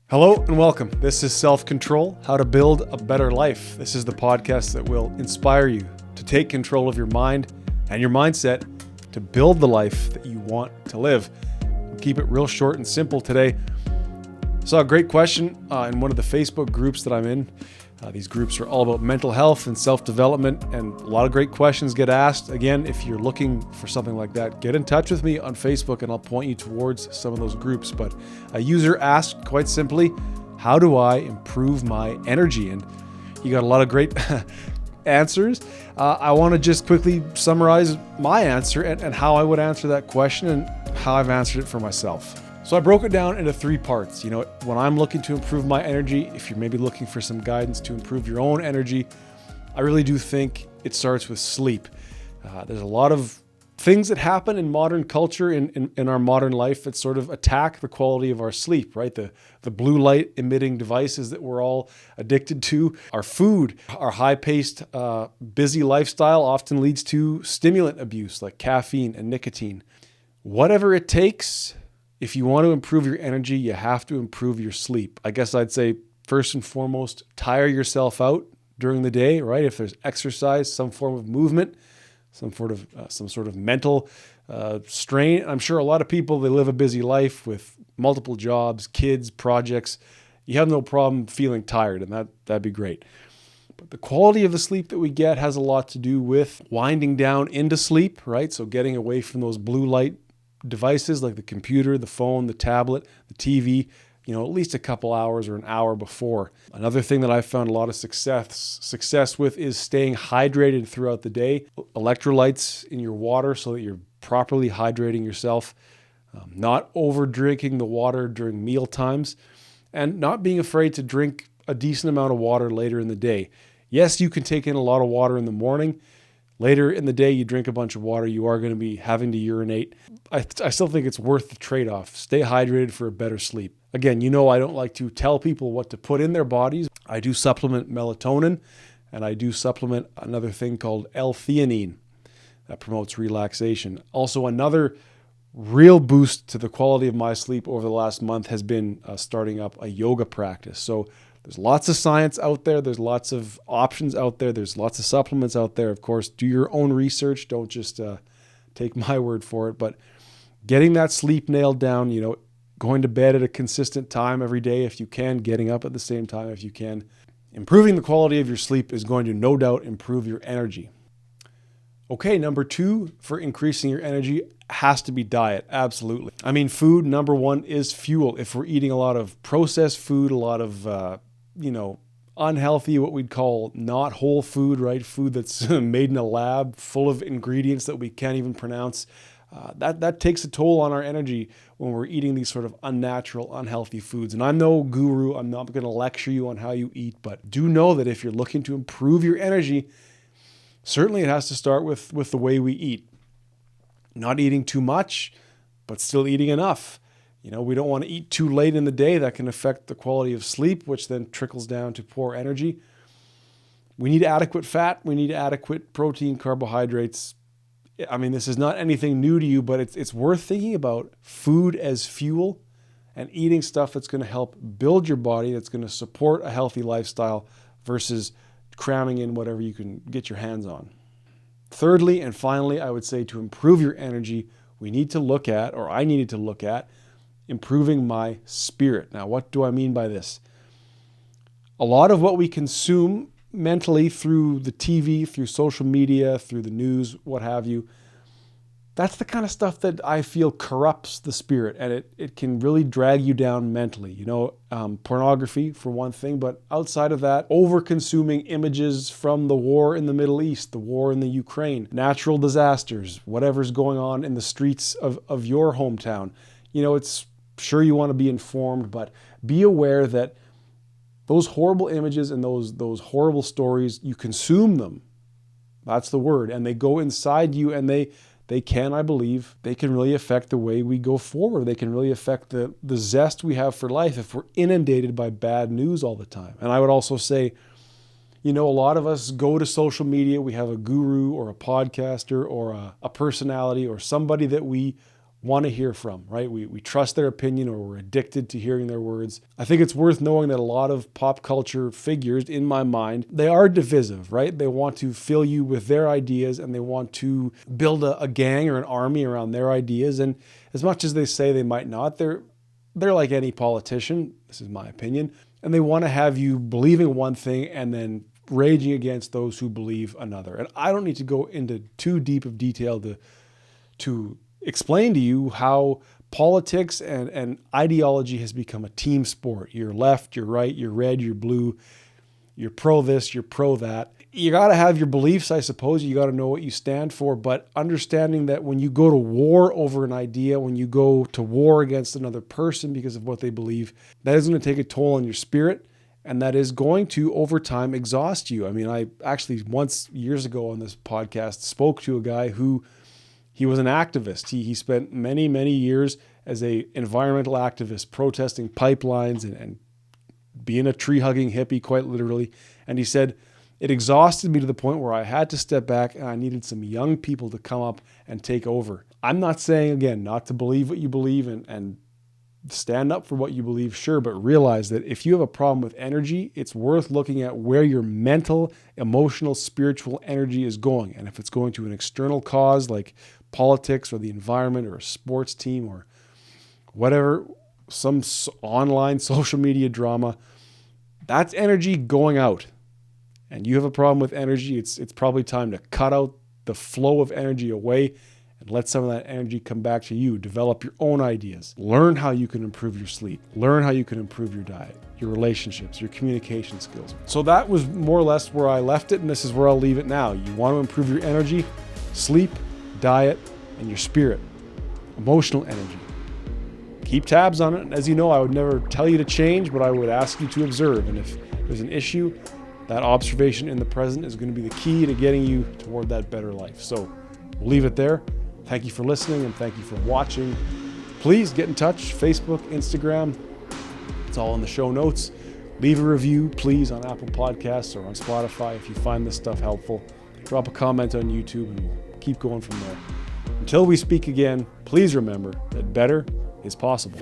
Hello and welcome. This is Self-Control, How to Build a Better Life. This is the podcast that will inspire you to take control of your mind and your mindset to build the life that you want to live. We'll keep it real short and simple today. I saw a great question in one of the Facebook groups that I'm in. These groups are all about mental health and self-development, and a lot of great questions get asked. Again, if you're looking for something like that, get in touch with me on Facebook and I'll point you towards some of those groups. But a user asked quite simply, how do I improve my energy? And you got a lot of great answers. I want to just quickly summarize my answer and how I would answer that question and how I've answered it for myself. So I broke it down into three parts. You know, when I'm looking to improve my energy, if you're maybe looking for some guidance to improve your own energy, I really do think it starts with sleep. There's a lot of things that happen in modern culture, in our modern life, that sort of attack the quality of our sleep, right? The blue light emitting devices that we're all addicted to, our food, our high-paced, busy lifestyle often leads to stimulant abuse like caffeine and nicotine. Whatever it takes, if you want to improve your energy, you have to improve your sleep. I guess I'd say first and foremost, tire yourself out during the day, right? If there's exercise, some form of movement, some sort of mental strain. I'm sure a lot of people, they live a busy life with multiple jobs, kids, projects. You have no problem feeling tired, and that'd be great. But the quality of the sleep that we get has a lot to do with winding down into sleep, right? So getting away from those blue light devices like the computer, the phone, the tablet, the TV, at least a couple hours or an hour before. Another thing that I've found a lot of success with is staying hydrated throughout the day. Electrolytes in your water so that you're properly hydrating yourself. Not over drinking the water during meal times, and not being afraid to drink a decent amount of water later in the day. Yes, you can take in a lot of water in the morning. Later in the day, you drink a bunch of water, you are going to be having to urinate. I still think it's worth the trade-off. Stay hydrated for a better sleep. Again, I don't like to tell people what to put in their bodies. I do supplement melatonin, and I do supplement another thing called L-theanine that promotes relaxation. Also, another real boost to the quality of my sleep over the last month has been starting up a yoga practice. So there's lots of science out there. There's lots of options out there. There's lots of supplements out there. Of course, do your own research. Don't just take my word for it. But getting that sleep nailed down, going to bed at a consistent time every day if you can, getting up at the same time if you can. Improving the quality of your sleep is going to no doubt improve your energy. Okay, number 2 for increasing your energy has to be diet. Absolutely. I mean, food, number 1, is fuel. If we're eating a lot of processed food, a lot of unhealthy, what we'd call not whole food, right? Food that's made in a lab, full of ingredients that we can't even pronounce. That takes a toll on our energy when we're eating these sort of unnatural, unhealthy foods. And I'm no guru. I'm not going to lecture you on how you eat, but do know that if you're looking to improve your energy, certainly it has to start with the way we eat. Not eating too much, but still eating enough. We don't want to eat too late in the day. That can affect the quality of sleep, which then trickles down to poor energy. We need adequate fat. We need adequate protein, carbohydrates. I mean, this is not anything new to you, but it's worth thinking about food as fuel and eating stuff that's going to help build your body, that's going to support a healthy lifestyle versus cramming in whatever you can get your hands on. Thirdly, and finally, I would say to improve your energy, I needed to look at, improving my spirit. Now, what do I mean by this? A lot of what we consume mentally through the TV, through social media, through the news, what have you, that's the kind of stuff that I feel corrupts the spirit, and it can really drag you down mentally. Pornography for one thing, but outside of that, over-consuming images from the war in the Middle East, the war in the Ukraine, natural disasters, whatever's going on in the streets of your hometown. It's sure you want to be informed, but be aware that those horrible images and those horrible stories, you consume them. That's the word. And they go inside you, and they can, I believe, they can really affect the way we go forward. They can really affect the zest we have for life if we're inundated by bad news all the time. And I would also say, a lot of us go to social media. We have a guru or a podcaster or a personality or somebody that we want to hear from, right? We trust their opinion, or we're addicted to hearing their words. I think it's worth knowing that a lot of pop culture figures, in my mind, they are divisive, right? They want to fill you with their ideas, and they want to build a gang or an army around their ideas. And as much as they say they might not, they're like any politician, this is my opinion, and they want to have you believing one thing and then raging against those who believe another. And I don't need to go into too deep of detail to explain to you how politics and ideology has become a team sport. You're left, you're right, you're red, you're blue, you're pro this, you're pro that. You got to have your beliefs, I suppose. You got to know what you stand for, but understanding that when you go to war over an idea, when you go to war against another person because of what they believe, that is going to take a toll on your spirit, and that is going to, over time, exhaust you. I mean, I actually once, years ago on this podcast, spoke to a guy who he was an activist. He spent many, many years as an environmental activist, protesting pipelines and being a tree-hugging hippie, quite literally. And he said, it exhausted me to the point where I had to step back and I needed some young people to come up and take over. I'm not saying, again, not to believe what you believe and stand up for what you believe, sure, but realize that if you have a problem with energy, it's worth looking at where your mental, emotional, spiritual energy is going. And if it's going to an external cause like politics or the environment or a sports team or whatever, some online social media drama, that's energy going out. And you have a problem with energy, it's probably time to cut out the flow of energy away and let some of that energy come back to you. Develop your own ideas. Learn how you can improve your sleep. Learn how you can improve your diet, your relationships, your communication skills. So that was more or less where I left it, and this is where I'll leave it now. You want to improve your energy, sleep, diet, and your spirit, emotional energy. Keep tabs on it. And as you know, I would never tell you to change, but I would ask you to observe. And if there's an issue, that observation in the present is going to be the key to getting you toward that better life. So we'll leave it there. Thank you for listening and thank you for watching. Please get in touch, Facebook, Instagram. It's all in the show notes. Leave a review, please, on Apple Podcasts or on Spotify if you find this stuff helpful. Drop a comment on YouTube and we'll keep going from there. Until we speak again, please remember that better is possible.